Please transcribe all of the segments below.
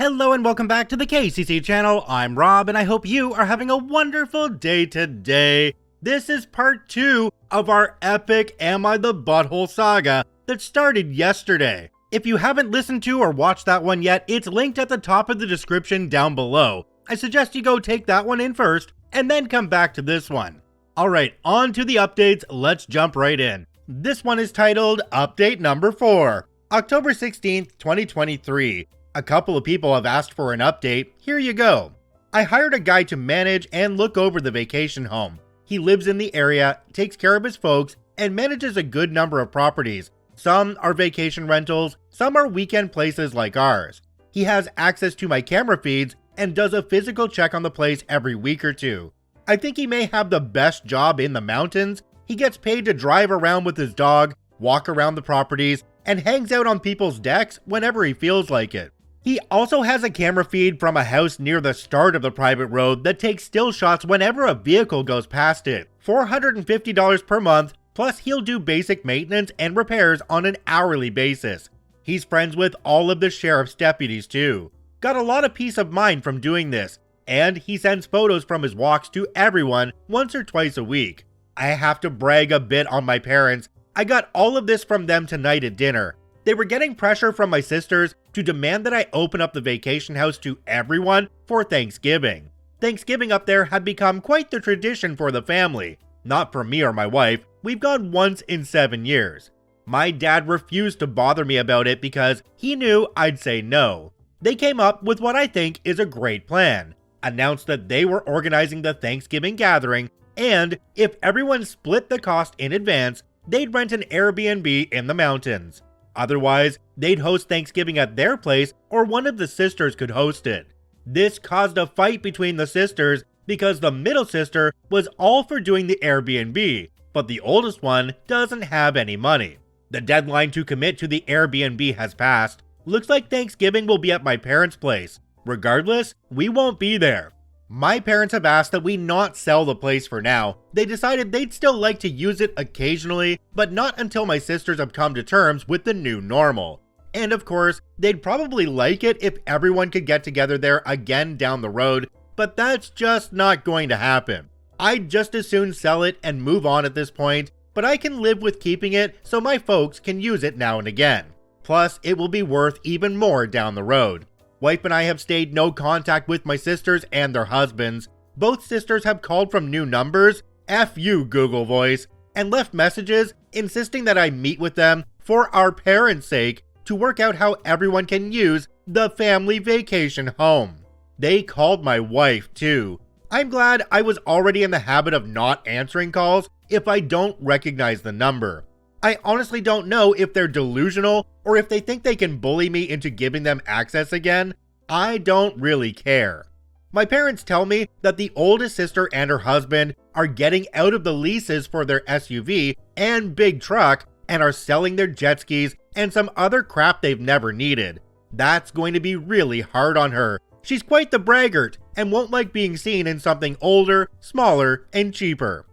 Hello and welcome back to the KCC channel. I'm Rob and I hope you are having a wonderful day today. This is part 2 of our epic Am I the Butthole saga that started yesterday. If you haven't listened to or watched that one yet, it's linked at the top of the description down below. I suggest you go take that one in first and then come back to this one. Alright, on to the updates, let's jump right in. This one is titled Update Number 4, October 16th, 2023. A couple of people have asked for an update, here you go. I hired a guy to manage and look over the vacation home. He lives in the area, takes care of his folks, and manages a good number of properties. Some are vacation rentals, some are weekend places like ours. He has access to my camera feeds and does a physical check on the place every week or two. I think he may have the best job in the mountains. He gets paid to drive around with his dog, walk around the properties, and hangs out on people's decks whenever he feels like it. He also has a camera feed from a house near the start of the private road that takes still shots whenever a vehicle goes past it. $450 per month, plus he'll do basic maintenance and repairs on an hourly basis. He's friends with all of the sheriff's deputies too. Got a lot of peace of mind from doing this, and he sends photos from his walks to everyone once or twice a week. I have to brag a bit on my parents. I got all of this from them tonight at dinner. They were getting pressure from my sisters to demand that I open up the vacation house to everyone for Thanksgiving. Thanksgiving up there had become quite the tradition for the family. Not for me or my wife, we've gone once in 7 years. My dad refused to bother me about it because he knew I'd say no. They came up with what I think is a great plan. Announced that they were organizing the Thanksgiving gathering, and if everyone split the cost in advance, they'd rent an Airbnb in the mountains. Otherwise, they'd host Thanksgiving at their place or one of the sisters could host it. This caused a fight between the sisters because the middle sister was all for doing the Airbnb, but the oldest one doesn't have any money. The deadline to commit to the Airbnb has passed. Looks like Thanksgiving will be at my parents' place. Regardless, we won't be there. My parents have asked that we not sell the place for now. They decided they'd still like to use it occasionally, but not until my sisters have come to terms with the new normal. And of course, they'd probably like it if everyone could get together there again down the road, but that's just not going to happen. I'd just as soon sell it and move on at this point, but I can live with keeping it so my folks can use it now and again. Plus, it will be worth even more down the road. Wife and I have stayed no contact with my sisters and their husbands. Both sisters have called from new numbers, F you Google Voice, and left messages insisting that I meet with them for our parents' sake to work out how everyone can use the family vacation home. They called my wife too. I'm glad I was already in the habit of not answering calls if I don't recognize the number. I honestly don't know if they're delusional or if they think they can bully me into giving them access again. I don't really care. My parents tell me that the oldest sister and her husband are getting out of the leases for their SUV and big truck and are selling their jet skis and some other crap they've never needed. That's going to be really hard on her. She's quite the braggart and won't like being seen in something older, smaller, and cheaper.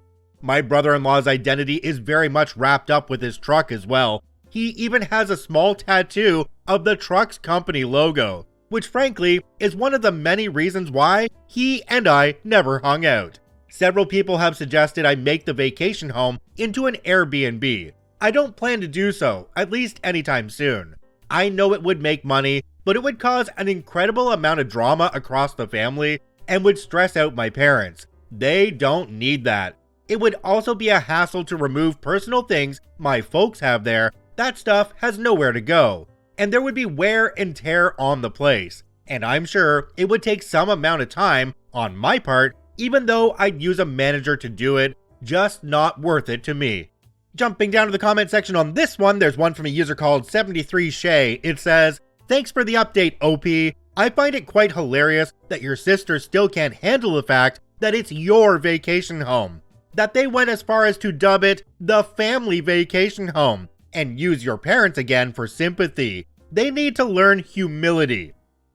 My brother-in-law's identity is very much wrapped up with his truck as well. He even has a small tattoo of the truck's company logo, which frankly is one of the many reasons why he and I never hung out. Several people have suggested I make the vacation home into an Airbnb. I don't plan to do so, at least anytime soon. I know it would make money, but it would cause an incredible amount of drama across the family and would stress out my parents. They don't need that. It would also be a hassle to remove personal things my folks have there. That stuff has nowhere to go. And there would be wear and tear on the place. And I'm sure it would take some amount of time on my part, even though I'd use a manager to do it, just not worth it to me. Jumping down to the comment section on this one, there's one from a user called 73Shay. It says, "Thanks for the update, OP. I find it quite hilarious that your sister still can't handle the fact that it's your vacation home. That they went as far as to dub it the family vacation home and use your parents again for sympathy. They need to learn humility."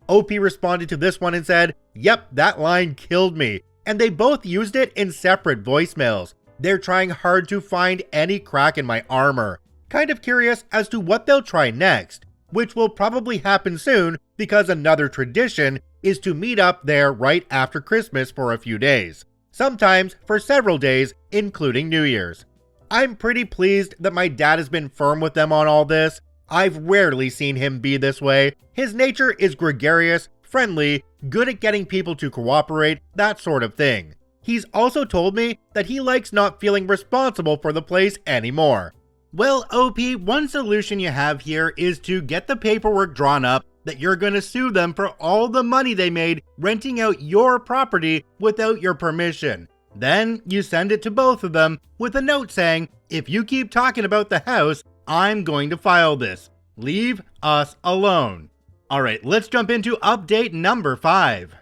OP responded to this one and said, "Yep, that line killed me." And they both used it in separate voicemails. They're trying hard to find any crack in my armor. Kind of curious as to what they'll try next. which will probably happen soon because another tradition is to meet up there right after Christmas for a few days, sometimes for several days, including New Year's. I'm pretty pleased that my dad has been firm with them on all this. I've rarely seen him be this way. His nature is gregarious, friendly, good at getting people to cooperate, that sort of thing. He's also told me that he likes not feeling responsible for the place anymore. Well, OP, one solution you have here is to get the paperwork drawn up that you're going to sue them for all the money they made renting out your property without your permission. Then you send it to both of them with a note saying, if you keep talking about the house, I'm going to file this. Leave us alone. Alright, let's jump into update number 5.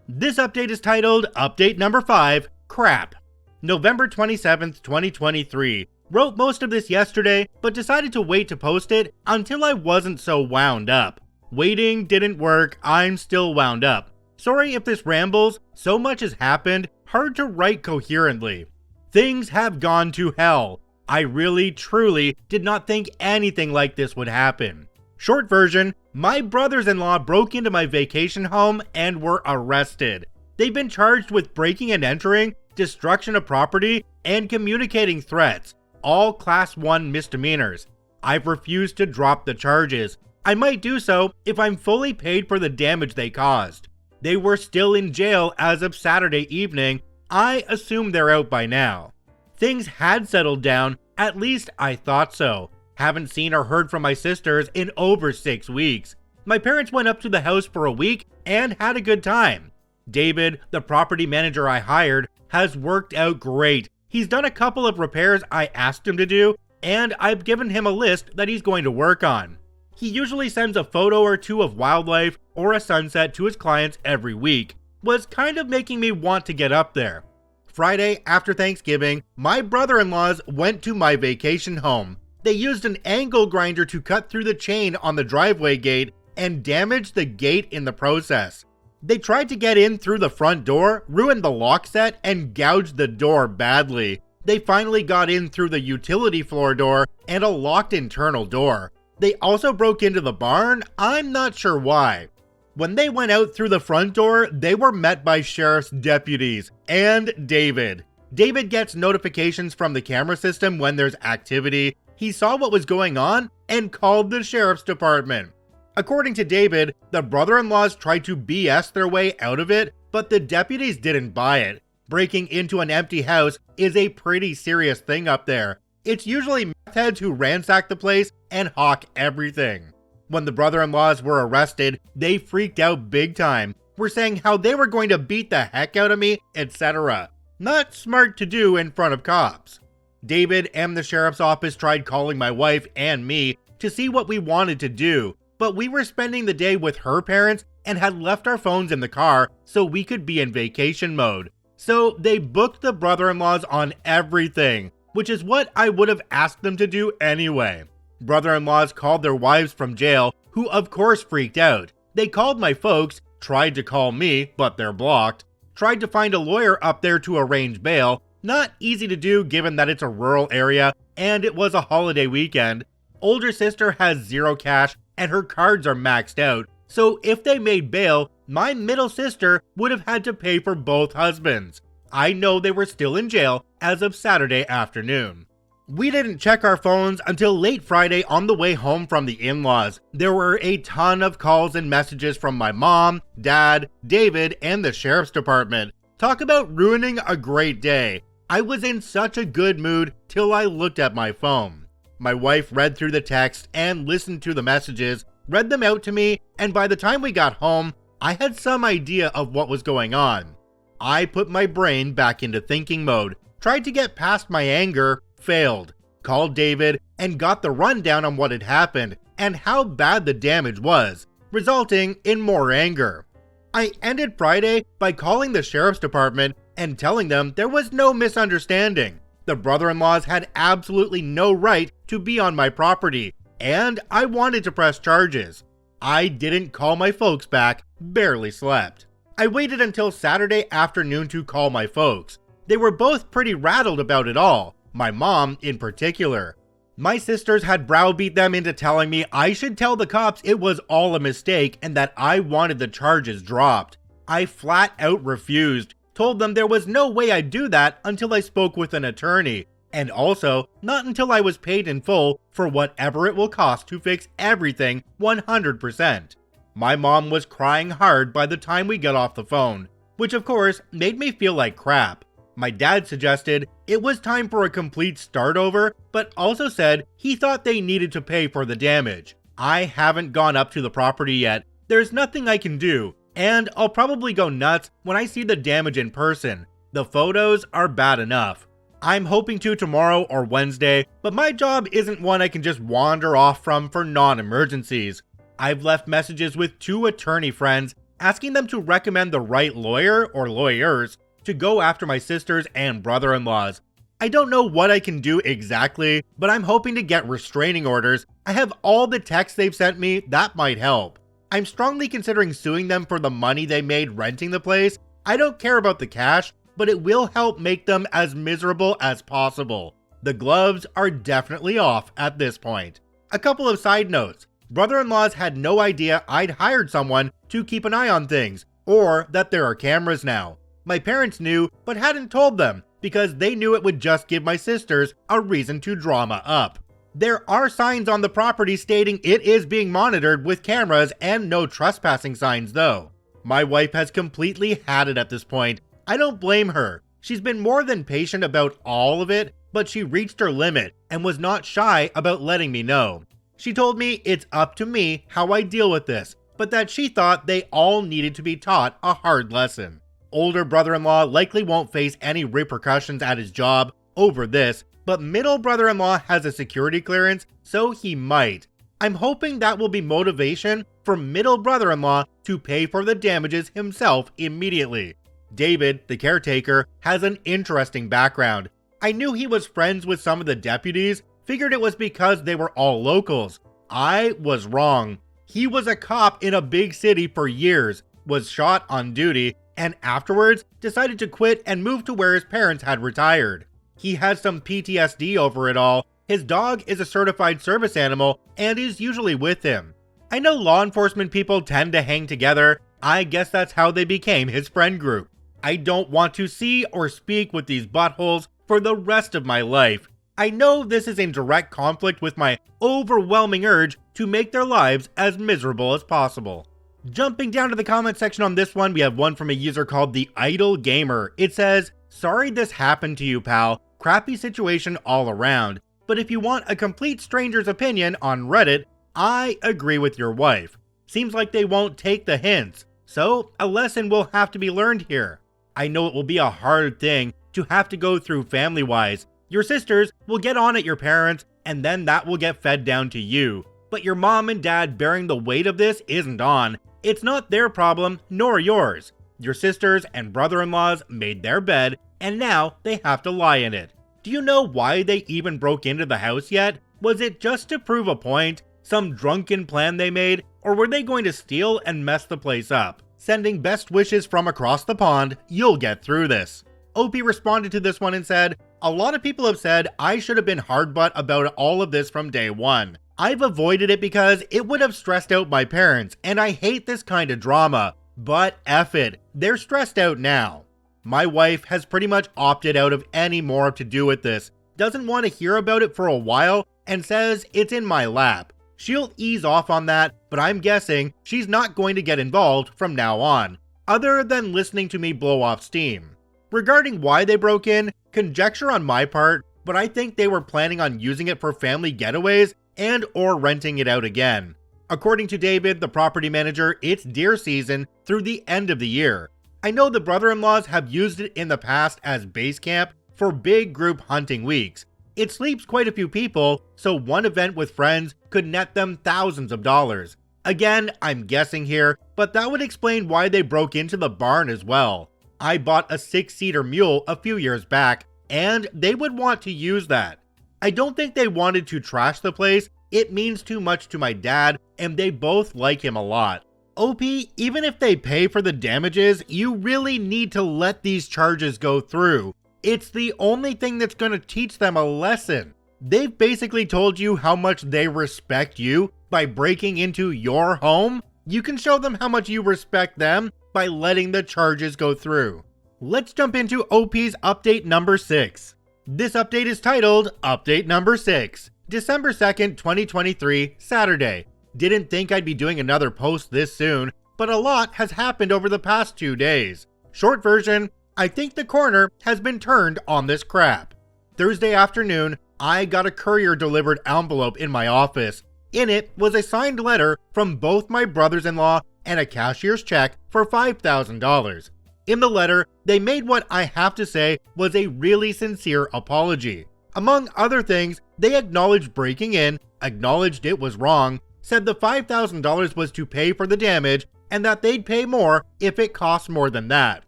This update is titled Update Number 5, Crap. November 27th, 2023. Wrote most of this yesterday, but decided to wait to post it until I wasn't so wound up. Waiting didn't work, I'm still wound up. Sorry if this rambles, so much has happened, hard to write coherently. Things have gone to hell. I really, truly did not think anything like this would happen. Short version, my brothers-in-law broke into my vacation home and were arrested. They've been charged with breaking and entering, destruction of property, and communicating threats, all Class 1 misdemeanors. I've refused to drop the charges. I might do so if I'm fully paid for the damage they caused. They were still in jail as of Saturday evening. I assume they're out by now. Things had settled down, at least I thought so. Haven't seen or heard from my sisters in over 6 weeks. My parents went up to the house for a week and had a good time. David, the property manager I hired, has worked out great. He's done a couple of repairs I asked him to do, and I've given him a list that he's going to work on. He usually sends a photo or two of wildlife or a sunset to his clients every week. Was kind of making me want to get up there. Friday after Thanksgiving, my brother-in-laws went to my vacation home. They used an angle grinder to cut through the chain on the driveway gate and damaged the gate in the process. They tried to get in through the front door, ruined the lock set, and gouged the door badly. They finally got in through the utility floor door and a locked internal door. They also broke into the barn, I'm not sure why. When they went out through the front door, they were met by sheriff's deputies and David. David gets notifications from the camera system when there's activity. He saw what was going on and called the sheriff's department. According to David, the brother-in-laws tried to BS their way out of it, but the deputies didn't buy it. Breaking into an empty house is a pretty serious thing up there. It's usually meth heads who ransack the place and hawk everything. When the brother-in-laws were arrested, they freaked out big time. Were saying how they were going to beat the heck out of me, etc. Not smart to do in front of cops. David and the sheriff's office tried calling my wife and me to see what we wanted to do, but we were spending the day with her parents and had left our phones in the car so we could be in vacation mode. So they booked the brother-in-laws on everything, which is what I would have asked them to do anyway. Brother-in-laws called their wives from jail, who of course freaked out. They called my folks, tried to call me, but they're blocked. Tried to find a lawyer up there to arrange bail. Not easy to do given that it's a rural area and it was a holiday weekend. Older sister has zero cash and her cards are maxed out, so if they made bail, my middle sister would have had to pay for both husbands. I know they were still in jail as of Saturday afternoon. We didn't check our phones until late Friday on the way home from the in-laws. There were a ton of calls and messages from my mom, dad, David, and the sheriff's department. Talk about ruining a great day. I was in such a good mood till I looked at my phone. My wife read through the text and listened to the messages, read them out to me, and by the time we got home, I had some idea of what was going on. I put my brain back into thinking mode, tried to get past my anger, failed, called David, and got the rundown on what had happened and how bad the damage was, resulting in more anger. I ended Friday by calling the sheriff's department and telling them there was no misunderstanding. The brother-in-laws had absolutely no right to be on my property, and I wanted to press charges. I didn't call my folks back, barely slept. I waited until Saturday afternoon to call my folks. They were both pretty rattled about it all, my mom in particular. My sisters had browbeat them into telling me I should tell the cops it was all a mistake and that I wanted the charges dropped. I flat out refused, told them there was no way I'd do that until I spoke with an attorney, and also not until I was paid in full for whatever it will cost to fix everything 100%. My mom was crying hard by the time we got off the phone, which of course made me feel like crap. My dad suggested it was time for a complete start over, but also said he thought they needed to pay for the damage. I haven't gone up to the property yet, there's nothing I can do, and I'll probably go nuts when I see the damage in person. The photos are bad enough. I'm hoping to tomorrow or Wednesday, but my job isn't one I can just wander off from for non-emergencies. I've left messages with 2 attorney friends asking them to recommend the right lawyer or lawyers to go after my sisters and brother-in-laws. I don't know what I can do exactly, but I'm hoping to get restraining orders. I have all the texts they've sent me, that might help. I'm strongly considering suing them for the money they made renting the place. I don't care about the cash, but it will help make them as miserable as possible. The gloves are definitely off at this point. A couple of side notes. Brother-in-laws had no idea I'd hired someone to keep an eye on things, or that there are cameras now. My parents knew, but hadn't told them, because they knew it would just give my sisters a reason to drama up. There are signs on the property stating it is being monitored with cameras and no trespassing signs though. My wife has completely had it at this point. I don't blame her. She's been more than patient about all of it, but she reached her limit and was not shy about letting me know. She told me it's up to me how I deal with this, but that she thought they all needed to be taught a hard lesson. Older brother-in-law likely won't face any repercussions at his job over this, but middle brother-in-law has a security clearance, so he might. I'm hoping that will be motivation for middle brother-in-law to pay for the damages himself immediately. David, the caretaker, has an interesting background. I knew he was friends with some of the deputies, figured it was because they were all locals. I was wrong. He was a cop in a big city for years, was shot on duty, and afterwards decided to quit and move to where his parents had retired. He has some PTSD over it all. His dog is a certified service animal and is usually with him. I know law enforcement people tend to hang together. I guess that's how they became his friend group. I don't want to see or speak with these buttholes for the rest of my life. I know this is in direct conflict with my overwhelming urge to make their lives as miserable as possible. Jumping down to the comment section on this one, we have one from a user called The Idle Gamer. It says, "Sorry this happened to you, pal. Crappy situation all around. But if you want a complete stranger's opinion on Reddit, I agree with your wife. Seems like they won't take the hints. So a lesson will have to be learned here. I know it will be a hard thing to have to go through family-wise. Your sisters will get on at your parents, and then that will get fed down to you. But your mom and dad bearing the weight of this isn't on. It's not their problem, nor yours. Your sisters and brother-in-laws made their bed, and now they have to lie in it. Do you know why they even broke into the house yet? Was it just to prove a point? Some drunken plan they made? Or were they going to steal and mess the place up? Sending best wishes from across the pond, you'll get through this." Opie responded to this one and said, "A lot of people have said I should have been hard butt about all of this from day one. I've avoided it because it would have stressed out my parents, and I hate this kind of drama. But F it, they're stressed out now. My wife has pretty much opted out of any more to do with this, doesn't want to hear about it for a while, and says it's in my lap. She'll ease off on that, but I'm guessing she's not going to get involved from now on, other than listening to me blow off steam. Regarding why they broke in, conjecture on my part, but I think they were planning on using it for family getaways and or renting it out again. According to David, the property manager, it's deer season through the end of the year. I know the brother-in-laws have used it in the past as base camp for big group hunting weeks. It sleeps quite a few people, so one event with friends could net them thousands of dollars. Again, I'm guessing here, but that would explain why they broke into the barn as well. I bought a 6-seater mule a few years back, and they would want to use that. I don't think they wanted to trash the place. It means too much to my dad, and they both like him a lot. OP, even if they pay for the damages, you really need to let these charges go through. It's the only thing that's going to teach them a lesson. They've basically told you how much they respect you by breaking into your home. You can show them how much you respect them by letting the charges go through. Let's jump into OP's update number 6. This update is titled Update Number 6, December 2nd, 2023, Saturday. Didn't think I'd be doing another post this soon, but a lot has happened over the past 2 days. Short version, I think the corner has been turned on this crap. Thursday afternoon, I got a courier delivered envelope in my office. In it was a signed letter from both my brothers-in-law and a cashier's check for $5,000. In the letter, they made what I have to say was a really sincere apology. Among other things, they acknowledged breaking in, acknowledged it was wrong, said the $5,000 was to pay for the damage, and that they'd pay more if it cost more than that.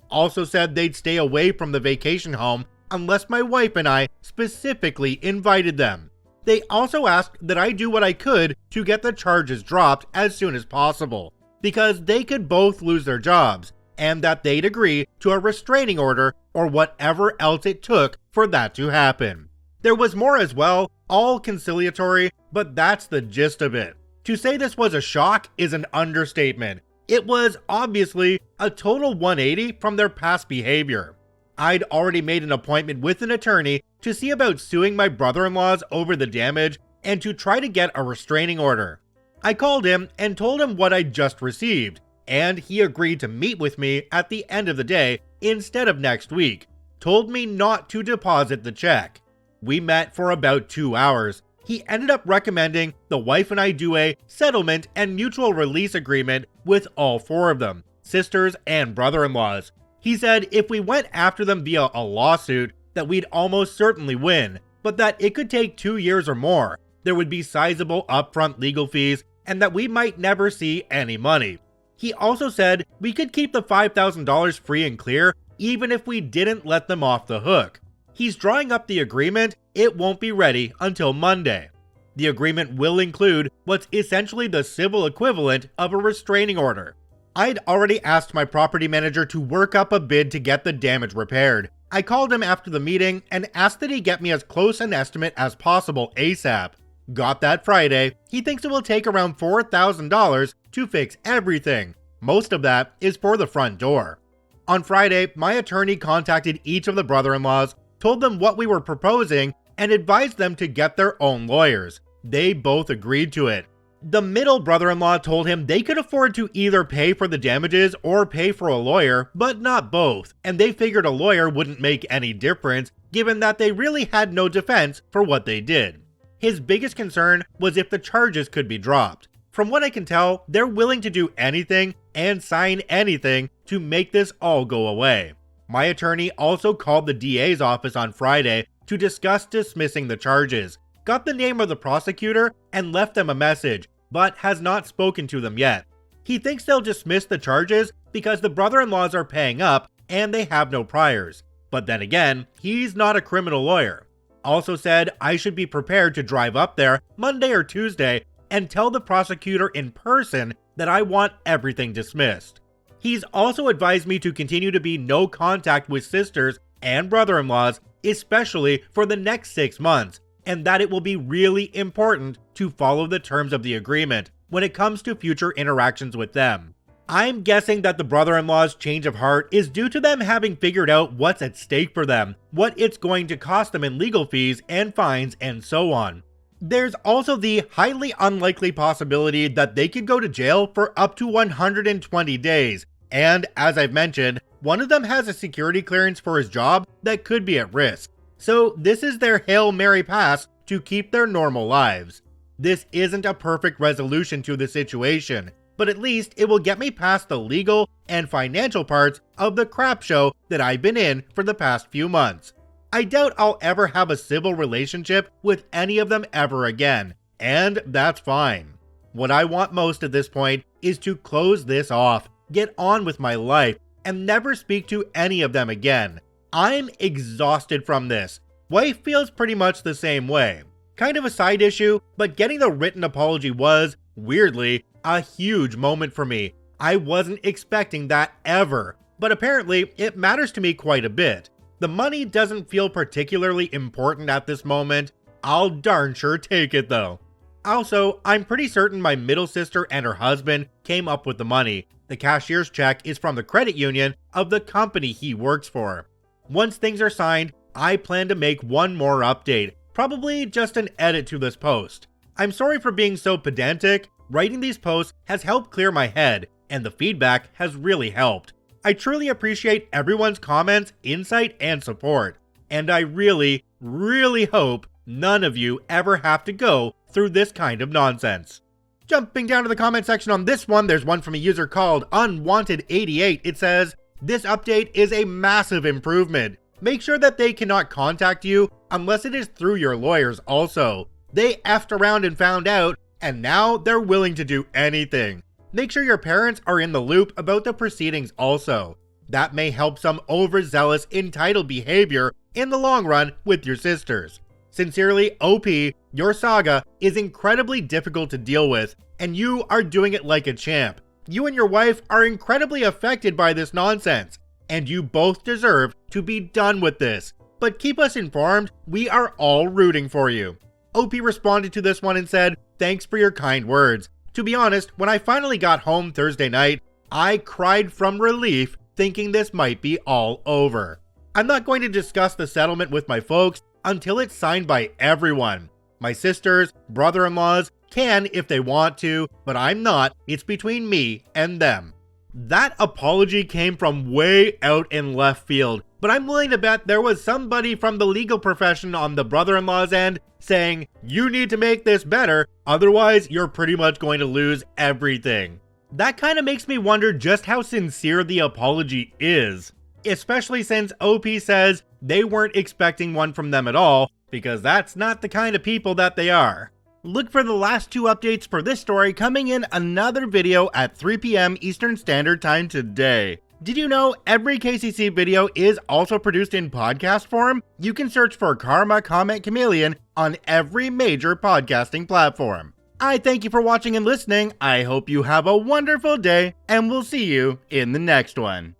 Also said they'd stay away from the vacation home unless my wife and I specifically invited them. They also asked that I do what I could to get the charges dropped as soon as possible, because they could both lose their jobs, and that they'd agree to a restraining order or whatever else it took for that to happen. There was more as well, all conciliatory, but that's the gist of it. To say this was a shock is an understatement. It was obviously a total 180 from their past behavior. I'd already made an appointment with an attorney to see about suing my brother-in-laws over the damage and to try to get a restraining order. I called him and told him what I'd just received, and he agreed to meet with me at the end of the day instead of next week, told me not to deposit the check. We met for about 2 hours. He ended up recommending the wife and I do a settlement and mutual release agreement with all 4 of them, sisters and brother-in-laws. He said if we went after them via a lawsuit, that we'd almost certainly win, but that it could take 2 years or more. There would be sizable upfront legal fees, and that we might never see any money. He also said we could keep the $5,000 free and clear even if we didn't let them off the hook. He's drawing up the agreement. It won't be ready until Monday. The agreement will include what's essentially the civil equivalent of a restraining order. I'd already asked my property manager to work up a bid to get the damage repaired. I called him after the meeting and asked that he get me as close an estimate as possible ASAP. Got that Friday. He thinks it will take around $4,000 to fix everything. Most of that is for the front door. On Friday, my attorney contacted each of the brother-in-laws, told them what we were proposing, and advised them to get their own lawyers. They both agreed to it. The middle brother-in-law told him they could afford to either pay for the damages or pay for a lawyer, but not both, and they figured a lawyer wouldn't make any difference given that they really had no defense for what they did. His biggest concern was if the charges could be dropped. From what I can tell, they're willing to do anything and sign anything to make this all go away. My attorney also called the DA's office on Friday to discuss dismissing the charges, got the name of the prosecutor, and left them a message, but has not spoken to them yet. He thinks they'll dismiss the charges because the brother-in-laws are paying up and they have no priors. But then again, he's not a criminal lawyer. Also said I should be prepared to drive up there Monday or Tuesday and tell the prosecutor in person that I want everything dismissed. He's also advised me to continue to be no contact with sisters and brother-in-laws, especially for the next 6 months, and that it will be really important to follow the terms of the agreement when it comes to future interactions with them. I'm guessing that the brother-in-law's change of heart is due to them having figured out what's at stake for them, what it's going to cost them in legal fees and fines and so on. There's also the highly unlikely possibility that they could go to jail for up to 120 days, and as I've mentioned, one of them has a security clearance for his job that could be at risk. So this is their Hail Mary pass to keep their normal lives. This isn't a perfect resolution to the situation, but at least it will get me past the legal and financial parts of the crap show that I've been in for the past few months. I doubt I'll ever have a civil relationship with any of them ever again, and that's fine. What I want most at this point is to close this off, get on with my life, and never speak to any of them again. I'm exhausted from this. Wife feels pretty much the same way. Kind of a side issue, but getting the written apology was, weirdly, a huge moment for me. I wasn't expecting that ever, but apparently it matters to me quite a bit. The money doesn't feel particularly important at this moment. I'll darn sure take it though. Also, I'm pretty certain my middle sister and her husband came up with the money. The cashier's check is from the credit union of the company he works for. Once things are signed, I plan to make one more update, probably just an edit to this post. I'm sorry for being so pedantic. Writing these posts has helped clear my head, and the feedback has really helped. I truly appreciate everyone's comments, insight, and support. And I really, really hope none of you ever have to go through this kind of nonsense. Jumping down to the comment section on this one, there's one from a user called Unwanted88. It says, "This update is a massive improvement. Make sure that they cannot contact you unless it is through your lawyers also. They effed around and found out, and now they're willing to do anything. Make sure your parents are in the loop about the proceedings also. That may help some overzealous, entitled behavior in the long run with your sisters. Sincerely, OP, your saga is incredibly difficult to deal with, and you are doing it like a champ. You and your wife are incredibly affected by this nonsense, and you both deserve to be done with this. But keep us informed, we are all rooting for you." OP responded to this one and said, "Thanks for your kind words. To be honest, when I finally got home Thursday night, I cried from relief thinking this might be all over. I'm not going to discuss the settlement with my folks until it's signed by everyone. My sisters, brother-in-laws can if they want to, but I'm not. It's between me and them." That apology came from way out in left field, but I'm willing to bet there was somebody from the legal profession on the brother-in-law's end saying, "You need to make this better, otherwise you're pretty much going to lose everything." That kind of makes me wonder just how sincere the apology is, especially since OP says they weren't expecting one from them at all, because that's not the kind of people that they are. Look for the last two updates for this story coming in another video at 3 p.m. Eastern Standard Time today. Did you know every KCC video is also produced in podcast form? You can search for Karma Comment Chameleon on every major podcasting platform. I thank you for watching and listening. I hope you have a wonderful day, and we'll see you in the next one.